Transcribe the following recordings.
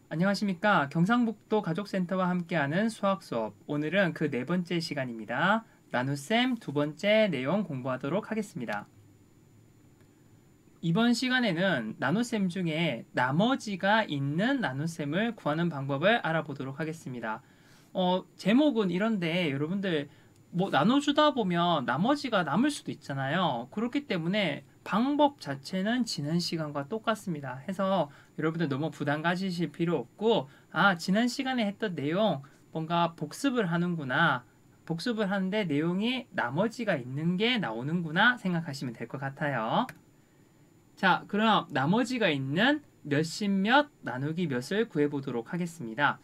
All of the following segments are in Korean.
안녕하십니까. 경상북도 가족센터와 함께하는 수학 수업. 오늘은 그 네 번째 시간입니다. 나눗셈 두 번째 내용 공부하도록 하겠습니다. 이번 시간에는 나눗셈 중에 나머지가 있는 나눗셈을 구하는 방법을 알아보도록 하겠습니다. 제목은 이런데 여러분들 뭐 나눠주다 보면 나머지가 남을 수도 있잖아요. 그렇기 때문에 방법 자체는 지난 시간과 똑같습니다. 해서 여러분들 너무 부담 가지실 필요 없고, 지난 시간에 했던 내용 뭔가 복습을 하는구나. 복습을 하는데 내용이 나머지가 있는 게 나오는구나 생각하시면 될 것 같아요. 자, 그럼 나머지가 있는 몇십 몇 나누기 몇을 구해보도록 하겠습니다.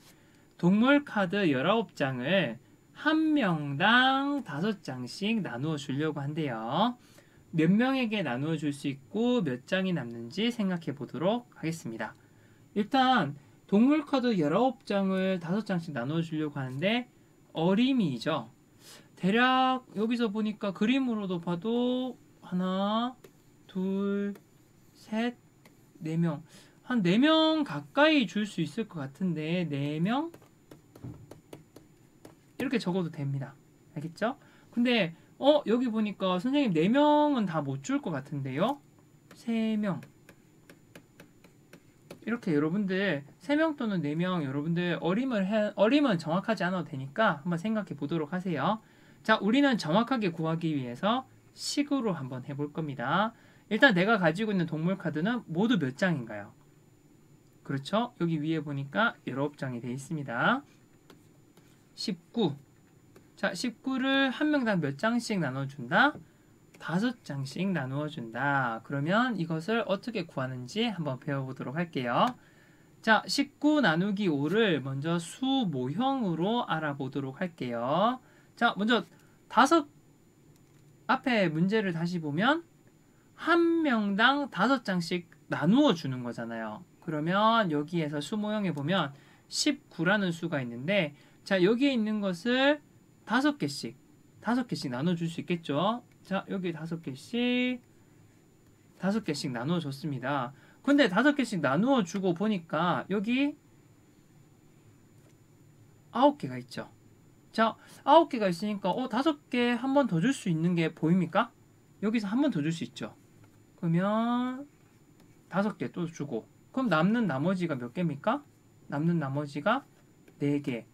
동물 카드 19장을 한 명당 5장씩 나누어 주려고 한대요. 몇 명에게 나누어 줄 수 있고 몇 장이 남는지 생각해 보도록 하겠습니다. 일단 동물 카드 19장을 5장씩 나누어 주려고 하는데 어림이죠. 대략 여기서 보니까 그림으로도 봐도 하나, 둘, 셋, 네 명. 한 4명 가까이 줄 수 있을 것 같은데 4명? 이렇게 적어도 됩니다. 알겠죠? 근데 여기 보니까 선생님 4명은 다 못 줄 것 같은데요? 3명. 이렇게 여러분들 3명 또는 4명 여러분들 어림은 정확하지 않아도 되니까 한번 생각해 보도록 하세요. 자, 우리는 정확하게 구하기 위해서 식으로 한번 해볼 겁니다. 일단 내가 가지고 있는 동물 카드는 모두 몇 장인가요? 그렇죠? 여기 위에 보니까 19장이 되어 있습니다. 19. 자, 19를 한 명당 몇 장씩 나눠준다? 5장씩 나누어준다. 그러면 이것을 어떻게 구하는지 한번 배워보도록 할게요. 자, 19 나누기 5를 먼저 수 모형으로 알아보도록 할게요. 자, 먼저 5 앞에 문제를 다시 보면 한 명당 5장씩 나누어 주는 거잖아요. 그러면 여기에서 수 모형에 보면 19라는 수가 있는데, 자, 여기에 있는 것을 5개씩 나눠줄 수 있겠죠? 자, 여기 5개씩 나누어줬습니다. 근데 5개씩 나누어주고 보니까 여기 9개가 있죠. 자, 9개가 있으니까 5개 한 번 더 줄 수 있는 게 보입니까? 여기서 한 번 더 줄 수 있죠. 그러면 5개 또 주고, 그럼 남는 나머지가 몇 개입니까? 남는 나머지가 4개.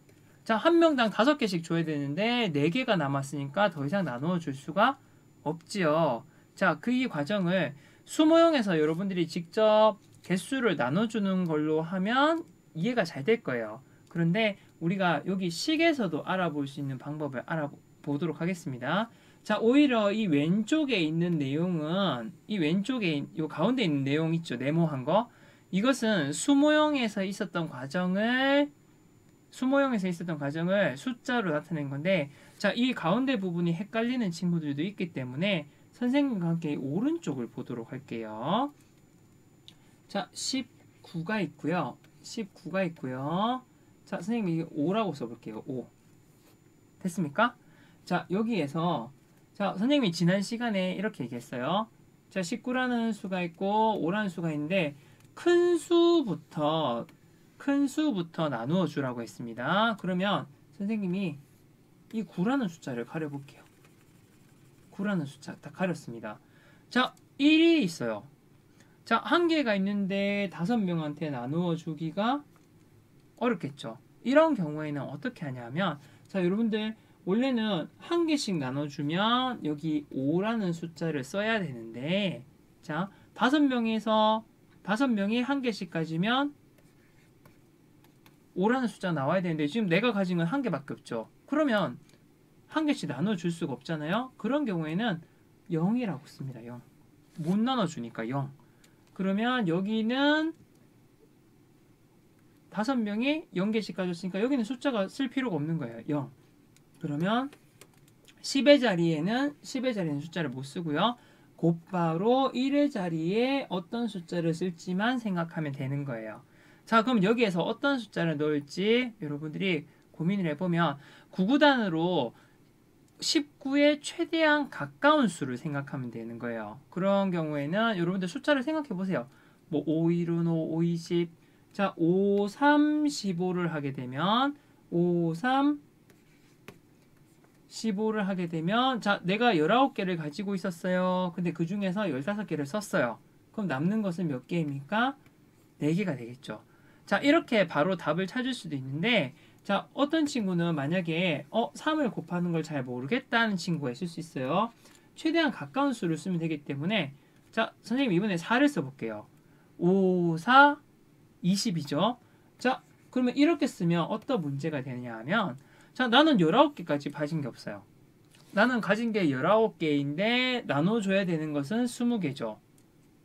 자, 한 명당 5개씩 줘야 되는데 4개가 남았으니까 더 이상 나누어 줄 수가 없지요. 자, 이 과정을 수모형에서 여러분들이 직접 개수를 나눠주는 걸로 하면 이해가 잘 될 거예요. 그런데 우리가 여기 식에서도 알아볼 수 있는 방법을 알아보도록 하겠습니다. 자, 오히려 이 왼쪽에 있는 내용은 이 왼쪽에 이 가운데 있는 내용 있죠. 네모한 거. 이것은 수모형에서 있었던 과정을 숫자로 나타낸 건데, 자, 이 가운데 부분이 헷갈리는 친구들도 있기 때문에 선생님과 함께 오른쪽을 보도록 할게요. 자, 19가 있고요. 자, 선생님이 이게 5라고 써볼게요. 5. 됐습니까? 자, 여기에서 자, 선생님이 지난 시간에 이렇게 얘기했어요. 자, 19라는 수가 있고 5라는 수가 있는데 큰 수부터 나누어 주라고 했습니다. 그러면 선생님이 이 9라는 숫자를 가려볼게요. 9라는 숫자 딱 가렸습니다. 자, 1이 있어요. 자, 한 개가 있는데 5명한테 나누어 주기가 어렵겠죠. 이런 경우에는 어떻게 하냐면, 자, 여러분들 원래는 한 개씩 나눠주면 여기 5라는 숫자를 써야 되는데, 자, 5명이 한 개씩 가지면 5라는 숫자 나와야 되는데 지금 내가 가진 건 한 개밖에 없죠. 그러면 한 개씩 나눠줄 수가 없잖아요. 그런 경우에는 0이라고 씁니다. 0. 못 나눠주니까 0. 그러면 여기는 5명이 0개씩 가졌으니까 여기는 숫자가 쓸 필요가 없는 거예요. 0. 그러면 10의 자리에는 숫자를 못 쓰고요. 곧바로 1의 자리에 어떤 숫자를 쓸지만 생각하면 되는 거예요. 자, 그럼 여기에서 어떤 숫자를 넣을지 여러분들이 고민을 해보면 9구단으로 19에 최대한 가까운 수를 생각하면 되는 거예요. 그런 경우에는 여러분들 숫자를 생각해 보세요. 뭐 5, 1은 5, 5, 20, 자, 5, 3, 15를 하게 되면 5, 3, 15를 하게 되면 자, 내가 19개를 가지고 있었어요. 근데 그 중에서 15개를 썼어요. 그럼 남는 것은 몇 개입니까? 4개가 되겠죠. 자, 이렇게 바로 답을 찾을 수도 있는데 자, 어떤 친구는 만약에 3을 곱하는 걸 잘 모르겠다는 친구가 있을 수 있어요. 최대한 가까운 수를 쓰면 되기 때문에 자, 선생님 이번에 4를 써볼게요. 5, 4, 20이죠. 자, 그러면 이렇게 쓰면 어떤 문제가 되냐 하면 자, 나는 19개까지 가진 게 없어요. 나는 가진 게 19개인데 나눠줘야 되는 것은 20개죠.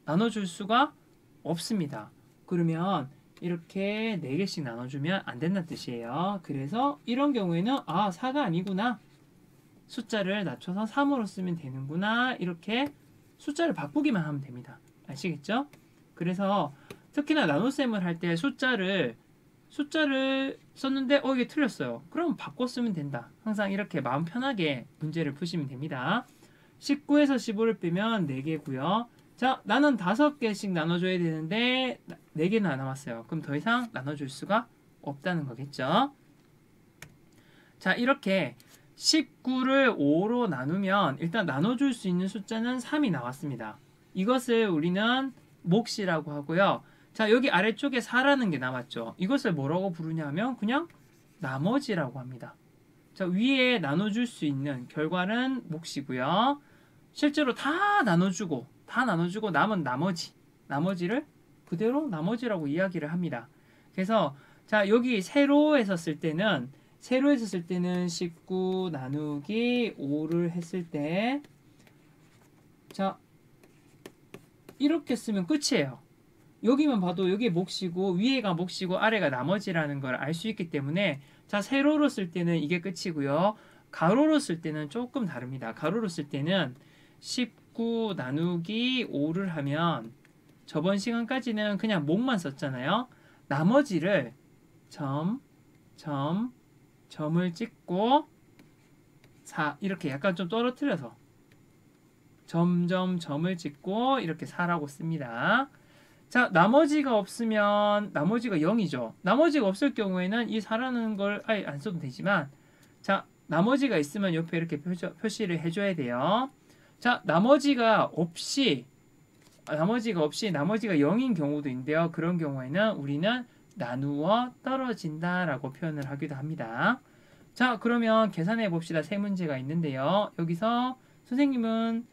나눠줄 수가 없습니다. 그러면 이렇게 4개씩 나눠주면 안 된다는 뜻이에요. 그래서 이런 경우에는 4가 아니구나. 숫자를 낮춰서 3으로 쓰면 되는구나. 이렇게 숫자를 바꾸기만 하면 됩니다. 아시겠죠? 그래서 특히나 나눗셈을 할 때 숫자를 썼는데 이게 틀렸어요. 그럼 바꿔 쓰면 된다. 항상 이렇게 마음 편하게 문제를 푸시면 됩니다. 19에서 15를 빼면 4개고요. 자, 나는 5개씩 나눠줘야 되는데 4개나 남았어요. 그럼 더 이상 나눠줄 수가 없다는 거겠죠. 자, 이렇게 19를 5로 나누면 일단 나눠줄 수 있는 숫자는 3이 나왔습니다. 이것을 우리는 몫이라고 하고요. 자, 여기 아래쪽에 4라는 게 남았죠. 이것을 뭐라고 부르냐면 그냥 나머지라고 합니다. 자, 위에 나눠줄 수 있는 결과는 몫이고요. 실제로 다 나눠주고 남은 나머지를 그대로 나머지라고 이야기를 합니다. 그래서 자, 여기 세로에서 쓸 때는 19 나누기 5를 했을 때 자, 이렇게 쓰면 끝이에요. 여기만 봐도 여기 몫이고 위에가 몫이고 아래가 나머지라는 걸 알 수 있기 때문에 자, 세로로 쓸 때는 이게 끝이고요. 가로로 쓸 때는 조금 다릅니다. 가로로 쓸 때는 19 나누기 5를 하면 저번 시간까지는 그냥 몫만 썼잖아요. 나머지를 점을 찍고 4 이렇게 약간 좀 떨어뜨려서 점을 찍고 이렇게 4라고 씁니다. 자, 나머지가 없으면 나머지가 0이죠. 나머지가 없을 경우에는 이 4라는 걸 아예 안 써도 되지만 자, 나머지가 있으면 옆에 이렇게 표시를 해줘야 돼요. 자, 나머지가 없이 나머지가 0인 경우도 있는데요. 그런 경우에는 우리는 나누어 떨어진다라고 표현을 하기도 합니다. 자, 그러면 계산해 봅시다. 세 문제가 있는데요. 여기서 선생님은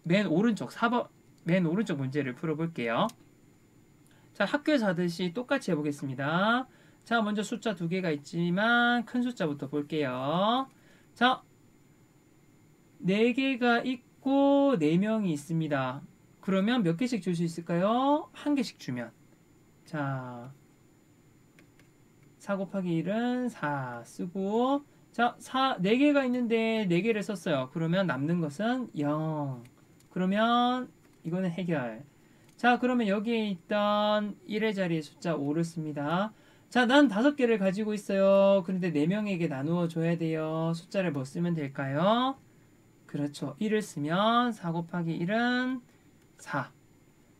맨 오른쪽 문제를 풀어볼게요. 자, 학교에서 하듯이 똑같이 해보겠습니다. 자, 먼저 숫자 2개가 있지만 큰 숫자부터 볼게요. 자, 4개가 있고 4명이 있습니다. 그러면 몇 개씩 줄 수 있을까요? 1개씩 주면. 자, 4 곱하기 1은 4 쓰고 자, 4개가 있는데 4개를 썼어요. 그러면 남는 것은 0. 그러면 이거는 해결. 자, 그러면 여기에 있던 1의 자리에 숫자 5를 씁니다. 자, 난 5개를 가지고 있어요. 그런데 4명에게 나누어 줘야 돼요. 숫자를 뭐 쓰면 될까요? 그렇죠. 1을 쓰면 4 곱하기 1은 4.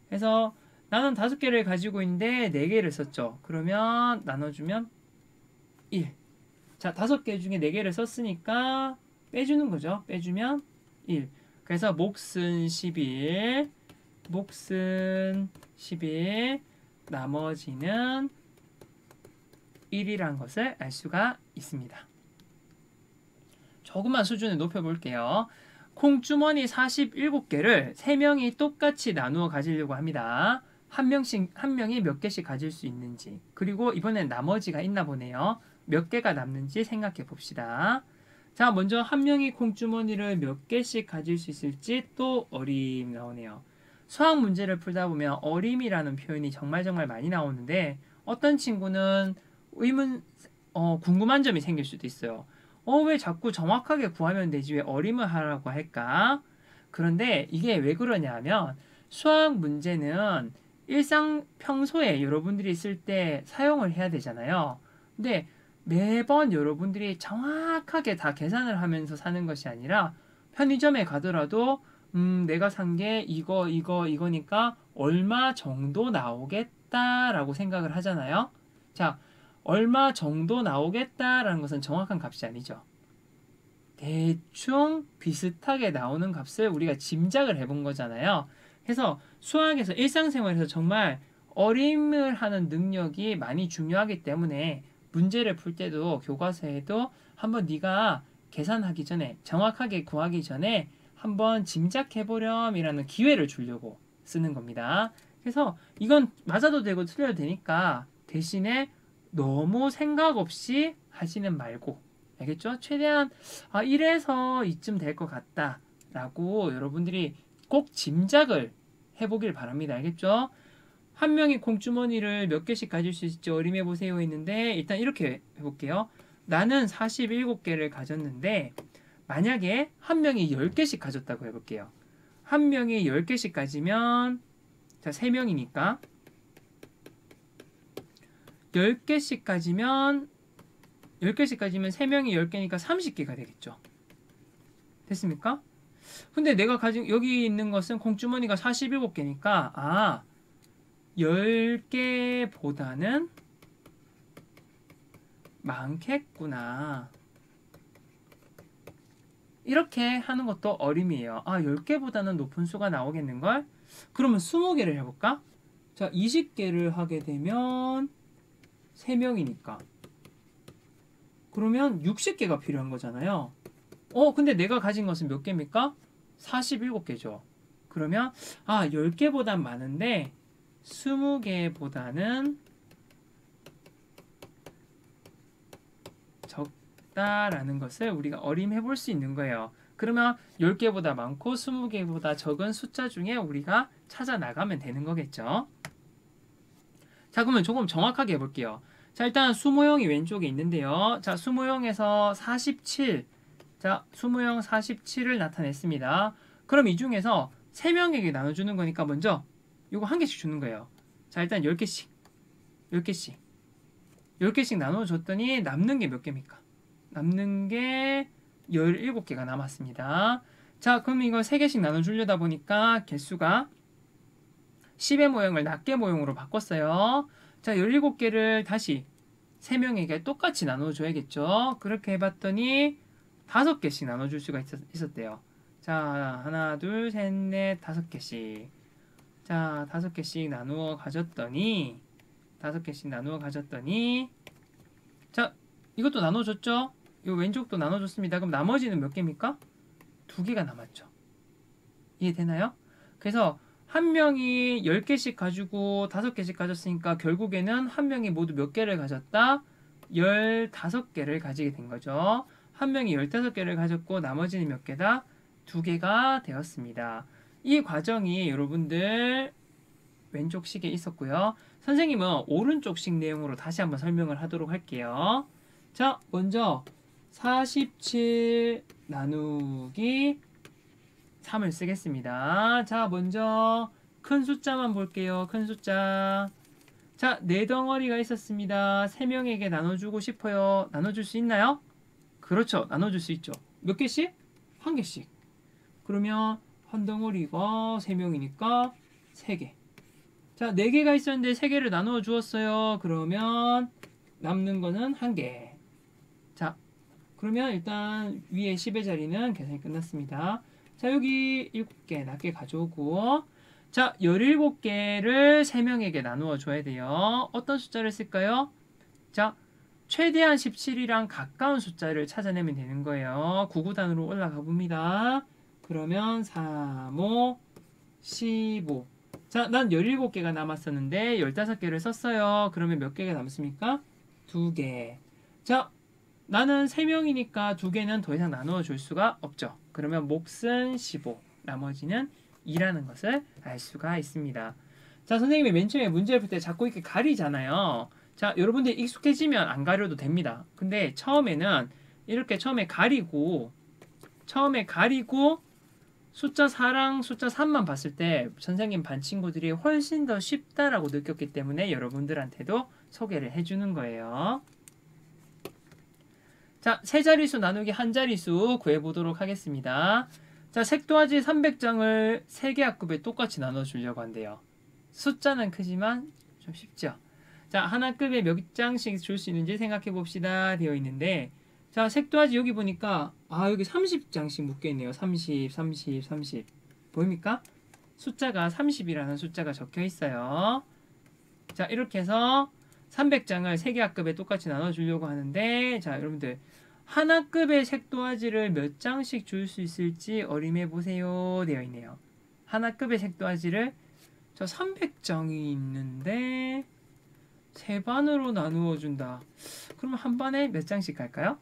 그래서 나는 5개를 가지고 있는데 4개를 썼죠. 그러면 나눠주면 1. 자, 5개 중에 4개를 썼으니까 빼주는 거죠. 빼주면 1. 그래서 몫은 11. 나머지는 1이란 것을 알 수가 있습니다. 조금만 수준을 높여볼게요. 콩주머니 47개를 3명이 똑같이 나누어 가지려고 합니다. 한 명이 몇 개씩 가질 수 있는지, 그리고 이번엔 나머지가 있나 보네요. 몇 개가 남는지 생각해 봅시다. 자, 먼저 한 명이 콩주머니를 몇 개씩 가질 수 있을지 또 어림 나오네요. 수학 문제를 풀다 보면 어림이라는 표현이 정말 많이 나오는데 어떤 친구는 궁금한 점이 생길 수도 있어요. 왜 자꾸 정확하게 구하면 되지 왜 어림을 하라고 할까? 그런데 이게 왜 그러냐 하면 수학 문제는 평소에 여러분들이 쓸 때 사용을 해야 되잖아요. 근데 매번 여러분들이 정확하게 다 계산을 하면서 사는 것이 아니라 편의점에 가더라도 내가 산 게 이거니까 얼마 정도 나오겠다 나오겠다라고 생각을 하잖아요. 자, 얼마 정도 나오겠다라는 것은 정확한 값이 아니죠. 대충 비슷하게 나오는 값을 우리가 짐작을 해본 거잖아요. 그래서 수학에서 일상생활에서 정말 어림을 하는 능력이 많이 중요하기 때문에 문제를 풀 때도 교과서에도 한번 네가 계산하기 전에 정확하게 구하기 전에 한번 짐작해보렴이라는 기회를 주려고 쓰는 겁니다. 그래서 이건 맞아도 되고 틀려도 되니까 대신에 너무 생각 없이 하지는 말고, 알겠죠? 최대한 이래서 이쯤 될 것 같다 라고 여러분들이 꼭 짐작을 해보길 바랍니다. 알겠죠? 한 명이 공주머니를 몇 개씩 가질 수 있을지 어림해보세요 있는데, 일단 이렇게 해볼게요. 나는 47개를 가졌는데 만약에 한 명이 10개씩 가졌다고 해볼게요. 한 명이 10개씩 가지면, 자, 3명이니까 10개씩 가지면 3명이 10개니까 30개가 되겠죠. 됐습니까? 근데 내가 가진 여기 있는 것은 공주머니가 47개니까 10개보다는 많겠구나. 이렇게 하는 것도 어림이에요. 10개보다는 높은 수가 나오겠는걸? 그러면 20개를 해볼까? 자, 20개를 하게 되면 3명이니까. 그러면 60개가 필요한 거잖아요. 근데 내가 가진 것은 몇 개입니까? 47개죠. 그러면 10개보단 많은데 20개보다는 적다라는 것을 우리가 어림해 볼 수 있는 거예요. 그러면 10개보다 많고 20개보다 적은 숫자 중에 우리가 찾아 나가면 되는 거겠죠. 자, 그러면 조금 정확하게 해볼게요. 자, 일단 수모형이 왼쪽에 있는데요. 자, 수모형에서 47. 자, 수모형 47을 나타냈습니다. 그럼 이 중에서 3명에게 나눠주는 거니까 먼저 이거 한 개씩 주는 거예요. 자, 일단 10개씩. 10개씩 나눠줬더니 남는 게 몇 개입니까? 남는 게 17개가 남았습니다. 자, 그럼 이거 3개씩 나눠주려다 보니까 개수가 10의 모형을 낱개 모형으로 바꿨어요. 자, 17개를 다시 3명에게 똑같이 나눠줘야겠죠. 그렇게 해봤더니 5개씩 나눠줄 수가 있었대요. 자, 하나, 둘, 셋, 넷, 5개씩. 자, 5개씩 나누어 가졌더니 자, 이것도 나눠줬죠? 이 왼쪽도 나눠줬습니다. 그럼 나머지는 몇 개입니까? 2개가 남았죠. 이해되나요? 그래서 한 명이 10개씩 가지고 5개씩 가졌으니까 결국에는 한 명이 모두 몇 개를 가졌다? 15개를 가지게 된 거죠. 한 명이 15개를 가졌고 나머지는 몇 개다? 2개가 되었습니다. 이 과정이 여러분들 왼쪽 식에 있었고요. 선생님은 오른쪽 식 내용으로 다시 한번 설명을 하도록 할게요. 자, 먼저 47 나누기 3을 쓰겠습니다. 자, 먼저 큰 숫자만 볼게요. 큰 숫자. 자, 4덩어리가 있었습니다. 3명에게 나눠주고 싶어요. 나눠줄 수 있나요? 그렇죠. 나눠줄 수 있죠. 몇 개씩? 한 개씩. 그러면 한 덩어리가 3명이니까 3개. 자, 4개가 있었는데 3개를 나누어 주었어요. 그러면 남는 거는 1개. 자, 그러면 일단 위에 10의 자리는 계산이 끝났습니다. 자, 여기 7개 낮게 가져오고, 자, 17개를 3명에게 나누어 줘야 돼요. 어떤 숫자를 쓸까요? 자, 최대한 17이랑 가까운 숫자를 찾아내면 되는 거예요. 9구단으로 올라가 봅니다. 그러면 3, 5, 15. 자, 난 17개가 남았었는데 15개를 썼어요. 그러면 몇 개가 남습니까? 2개. 자, 나는 3명이니까 2개는 더 이상 나누어 줄 수가 없죠. 그러면 몫은 15, 나머지는 2라는 것을 알 수가 있습니다. 자, 선생님이 맨 처음에 문제를 풀 때 자꾸 이렇게 가리잖아요. 자, 여러분들이 익숙해지면 안 가려도 됩니다. 근데 처음에는 이렇게 처음에 가리고 숫자 4랑 숫자 3만 봤을 때 선생님 반 친구들이 훨씬 더 쉽다라고 느꼈기 때문에 여러분들한테도 소개를 해주는 거예요. 자, 세 자릿수 나누기 한 자릿수 구해보도록 하겠습니다. 자, 색도화지 300장을 3개 합급에 똑같이 나눠주려고 한대요. 숫자는 크지만 좀 쉽죠? 자, 하나급에 몇 장씩 줄 수 있는지 생각해 봅시다. 되어 있는데, 자, 색도화지 여기 보니까, 여기 30장씩 묶여 있네요. 30, 30, 30. 보입니까? 숫자가 30이라는 숫자가 적혀 있어요. 자, 이렇게 해서 300장을 3개 학급에 똑같이 나눠주려고 하는데, 자, 여러분들, 하나급의 색도화지를 몇 장씩 줄 수 있을지 어림해 보세요. 되어 있네요. 하나급의 색도화지를 저 300장이 있는데, 세 반으로 나누어 준다. 그러면 한 반에 몇 장씩 갈까요?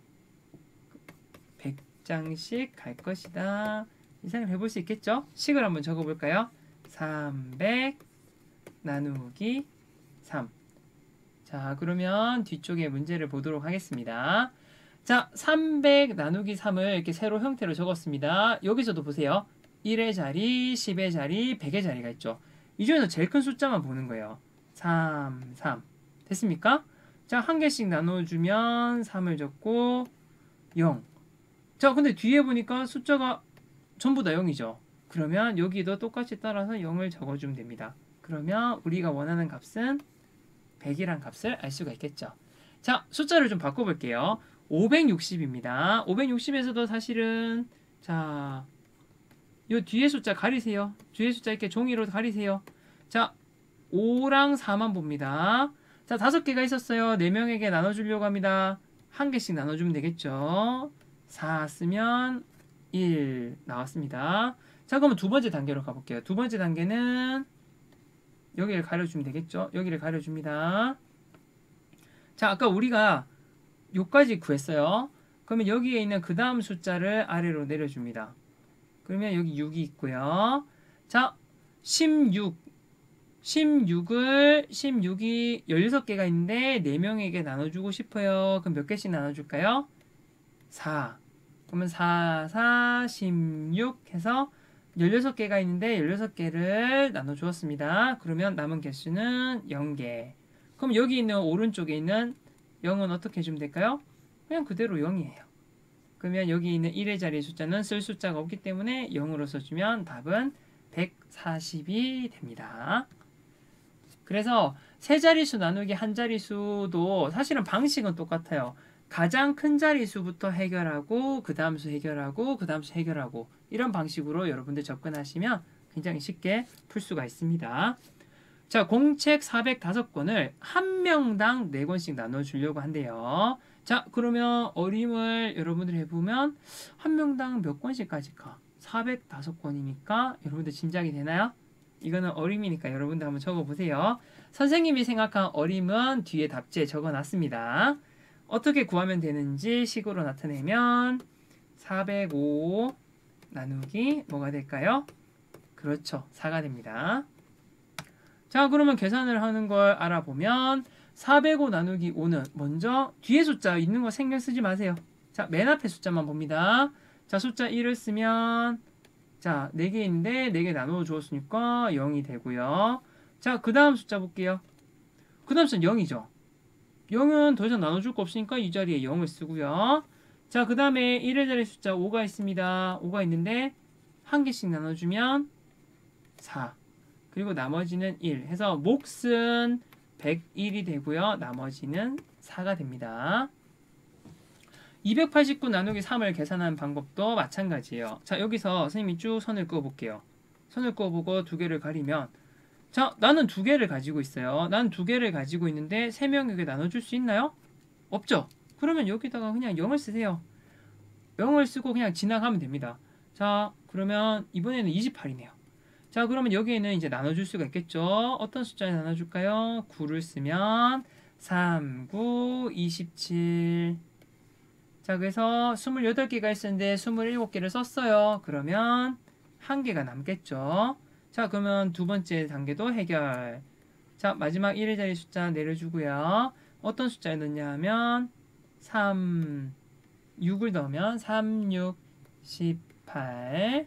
100장씩 갈 것이다. 이상을 해볼 수 있겠죠? 식을 한번 적어볼까요? 300 나누기 3. 자, 그러면 뒤쪽에 문제를 보도록 하겠습니다. 자, 300 나누기 3을 이렇게 세로 형태로 적었습니다. 여기서도 보세요. 1의 자리, 10의 자리, 100의 자리가 있죠. 이 중에서 제일 큰 숫자만 보는 거예요. 3, 3. 됐습니까? 자, 한 개씩 나눠주면 3을 적고 0. 자, 근데 뒤에 보니까 숫자가 전부 다 0이죠. 그러면 여기도 똑같이 따라서 0을 적어주면 됩니다. 그러면 우리가 원하는 값은 100이란 값을 알 수가 있겠죠. 자, 숫자를 좀 바꿔볼게요. 560입니다. 560에서도 사실은 자, 요 뒤에 숫자 가리세요. 뒤에 숫자 이렇게 종이로 가리세요. 자, 5랑 4만 봅니다. 자, 5개가 있었어요. 4명에게 나눠주려고 합니다. 한 개씩 나눠주면 되겠죠. 4 쓰면 1 나왔습니다. 자, 그러면 두 번째 단계로 가볼게요. 두 번째 단계는 여기를 가려주면 되겠죠. 여기를 가려줍니다. 자, 아까 우리가 요까지 구했어요. 그러면 여기에 있는 그 다음 숫자를 아래로 내려줍니다. 그러면 여기 6이 있고요. 자, 16이 16개가 있는데 4명에게 나눠주고 싶어요. 그럼 몇 개씩 나눠줄까요? 4. 그러면 4, 4, 16 해서 16개가 있는데 16개를 나눠주었습니다. 그러면 남은 개수는 0개. 그럼 여기 있는 오른쪽에 있는 0은 어떻게 해주면 될까요? 그냥 그대로 0이에요. 그러면 여기 있는 1의 자리 숫자는 쓸 숫자가 없기 때문에 0으로 써주면 답은 140이 됩니다. 그래서 세 자릿수 나누기 한 자릿수도 사실은 방식은 똑같아요. 가장 큰 자릿수부터 해결하고 그 다음 수 해결하고 그 다음 수 해결하고 이런 방식으로 여러분들 접근하시면 굉장히 쉽게 풀 수가 있습니다. 자, 공책 405권을 한 명당 4권씩 나눠주려고 한대요. 자, 그러면 어림을 여러분들이 해보면 한 명당 몇 권씩 가질까? 405권이니까 여러분들 짐작이 되나요? 이거는 어림이니까 여러분들 한번 적어보세요. 선생님이 생각한 어림은 뒤에 답지에 적어놨습니다. 어떻게 구하면 되는지 식으로 나타내면 405 나누기 뭐가 될까요? 그렇죠. 4가 됩니다. 자, 그러면 계산을 하는 걸 알아보면 405 나누기 5는 먼저 뒤에 숫자 있는 거 신경 쓰지 마세요. 자, 맨 앞에 숫자만 봅니다. 자, 숫자 1을 쓰면 자, 4개 있는데 4개 나누어 주었으니까 0이 되고요. 자, 그 다음 숫자 볼게요. 그 다음 숫자는 0이죠. 0은 더 이상 나눠줄 거 없으니까 이 자리에 0을 쓰고요. 자, 그 다음에 1의 자리 숫자 5가 있습니다. 5가 있는데 한 개씩 나눠주면 4. 그리고 나머지는 1 해서 몫은 101이 되고요. 나머지는 4가 됩니다. 289 나누기 3을 계산하는 방법도 마찬가지예요. 자, 여기서 선생님이 쭉 선을 그어볼게요. 선을 그어보고 두 개를 가리면 자, 나는 두 개를 가지고 있어요. 난 두 개를 가지고 있는데 3명에게 나눠줄 수 있나요? 없죠? 그러면 여기다가 그냥 0을 쓰세요. 0을 쓰고 그냥 지나가면 됩니다. 자, 그러면 이번에는 28이네요. 자, 그러면 여기에는 이제 나눠줄 수가 있겠죠? 어떤 숫자에 나눠줄까요? 9를 쓰면 3, 9, 27. 자, 그래서 28개가 있었는데 27개를 썼어요. 그러면 한 개가 남겠죠? 자, 그러면 두 번째 단계도 해결. 자, 마지막 1의 자리 숫자 내려주고요. 어떤 숫자에 넣냐 하면 3, 6을 넣으면 3, 6, 18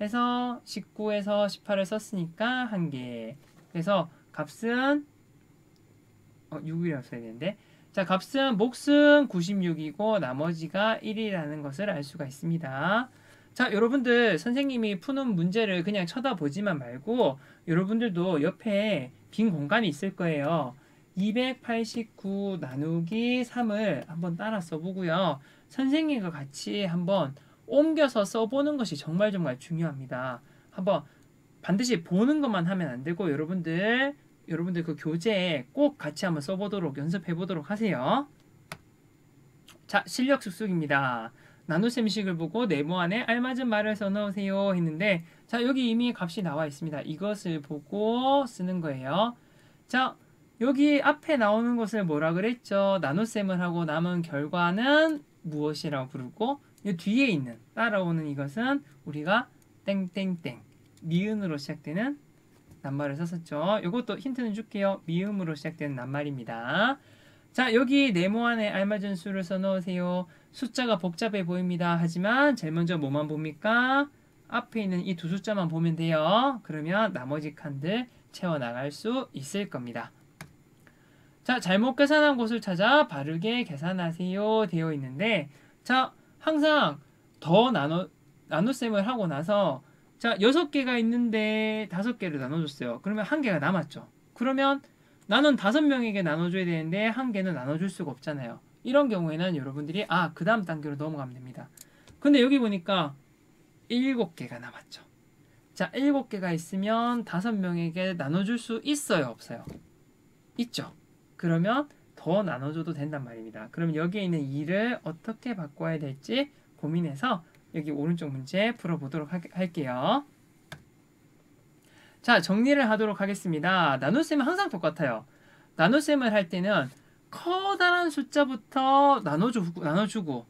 해서 19에서 18을 썼으니까 한 개. 그래서 값은 6이라고 써야 되는데 자, 값은 몫은 96이고 나머지가 1이라는 것을 알 수가 있습니다. 자, 여러분들 선생님이 푸는 문제를 그냥 쳐다보지만 말고 여러분들도 옆에 빈 공간이 있을 거예요. 289 나누기 3을 한번 따라 써보고요. 선생님과 같이 한번 옮겨서 써보는 것이 정말 정말 중요합니다. 한번 반드시 보는 것만 하면 안 되고 여러분들 그 교재에 꼭 같이 한번 써보도록 연습해 보도록 하세요. 자, 실력 숙숙입니다. 나눗셈식을 보고 네모 안에 알맞은 말을 써넣으세요 했는데, 자, 여기 이미 값이 나와 있습니다. 이것을 보고 쓰는 거예요. 자, 여기 앞에 나오는 것을 뭐라 그랬죠? 나눗셈을 하고 남은 결과는 무엇이라고 부르고, 이 뒤에 있는 따라오는 이것은 우리가 땡땡땡 미음으로 시작되는 낱말을 썼었죠. 이것도 힌트는 줄게요. 미음으로 시작되는 낱말입니다. 자, 여기 네모 안에 알맞은 수를 써넣으세요. 숫자가 복잡해 보입니다. 하지만 제일 먼저 뭐만 봅니까? 앞에 있는 이 두 숫자만 보면 돼요. 그러면 나머지 칸들 채워나갈 수 있을 겁니다. 자, 잘못 계산한 곳을 찾아 바르게 계산하세요 되어 있는데, 자, 항상 더 나눗셈을 하고 나서, 자, 6개가 있는데 5개를 나눠줬어요. 그러면 1개가 남았죠. 그러면 나는 5명에게 나눠줘야 되는데 1개는 나눠줄 수가 없잖아요. 이런 경우에는 여러분들이 그 다음 단계로 넘어가면 됩니다. 근데 여기 보니까 7개가 남았죠. 자, 7개가 있으면 5명에게 나눠줄 수 있어요, 없어요? 있죠. 그러면 더 나눠줘도 된단 말입니다. 그럼 여기에 있는 2를 어떻게 바꿔야 될지 고민해서 여기 오른쪽 문제 풀어보도록 할게요. 자, 정리를 하도록 하겠습니다. 나눗셈은 항상 똑같아요. 나눗셈을 할 때는 커다란 숫자부터 나눠주고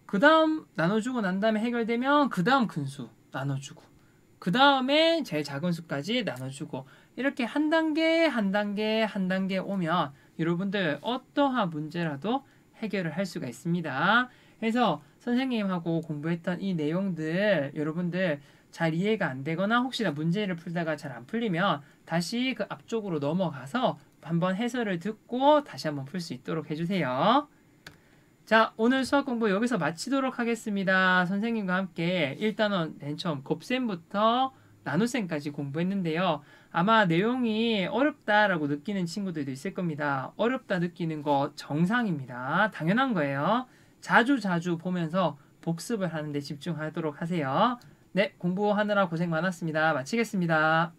그 다음 나눠주고 난 다음에 해결되면 그 다음 큰 수 나눠주고 그 다음에 제일 작은 수까지 나눠주고 이렇게 한 단계 한 단계 한 단계 오면 여러분들 어떠한 문제라도 해결을 할 수가 있습니다. 그래서 선생님하고 공부했던 이 내용들 여러분들 잘 이해가 안 되거나 혹시나 문제를 풀다가 잘 안 풀리면 다시 그 앞쪽으로 넘어가서 한번 해설을 듣고 다시 한번 풀 수 있도록 해주세요. 자, 오늘 수학 공부 여기서 마치도록 하겠습니다. 선생님과 함께 일단은 맨 처음 곱셈부터 나눗셈까지 공부했는데요. 아마 내용이 어렵다라고 느끼는 친구들도 있을 겁니다. 어렵다 느끼는 거 정상입니다. 당연한 거예요. 자주 보면서 복습을 하는 데 집중하도록 하세요. 네, 공부하느라 고생 많았습니다. 마치겠습니다.